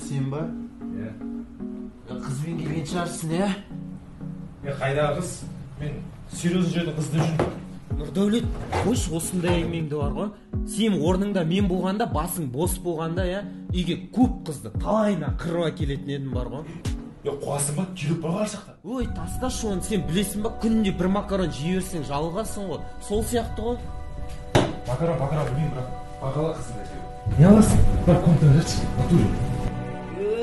Sen ba? Kızbен келген шығарсың, ya? Қайдағы қыз? Мен серьезный жерде қызды жүрмін. Нұрдәулет, қойшы осындай әңгімеңді бар ғой. Сен орныңда мен болғанда, басың бос болғанда, үйге көп қызды талайына қырып әкелетін едім бар ғой. Қуасың ба? Жүрек бар арсақта. Ой, тасташы оны, сен білесің ба, күнде бір макарон жей берсең жалығасың ғой. Сол сияқты ғой. Макарон білмеймін, бірақ бағала қызды әкеліп. Не аласың? Бар комнатаға жатшы, натуре.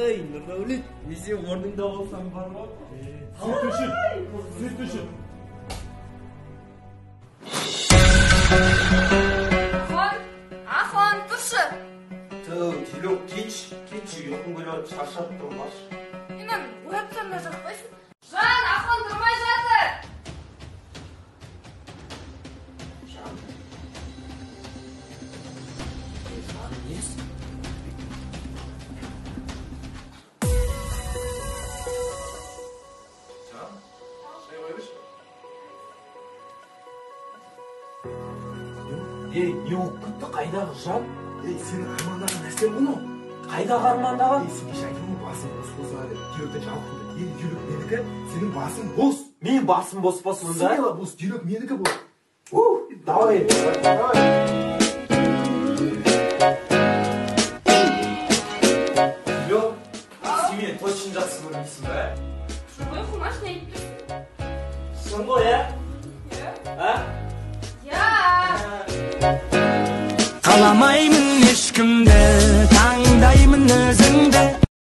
Ой, Нұрдәулет, мен сен орныңда болсам бар ғой. Сөйтуші. Ахон, тұршы. Телек, кетші, ұйқым келіп шаршап тұрмаш. Менің оятсам да жақпайсың. Жан, Ахон тұрмай жатыр. Жан несі? Жан, шай қойбеші. Не болып күтті, қайдағы жан? Сенің армандаған нәрсен бұны? Қайдағы армандаған? Сен кеше айтамын басың бос болса деп, жүректен жалықтым деп. Енді жүрек менікі, сенің басың бос. Мен басым бос болсын да? Смело бос, жүрек менікі бос. Давай. Yok, сен мені точно жақсы көрмейсің бе? Шұғой құмаш не айтпайсың? Шын ғой, Қаламаймын ешкімді, таңдаймын өзіңді.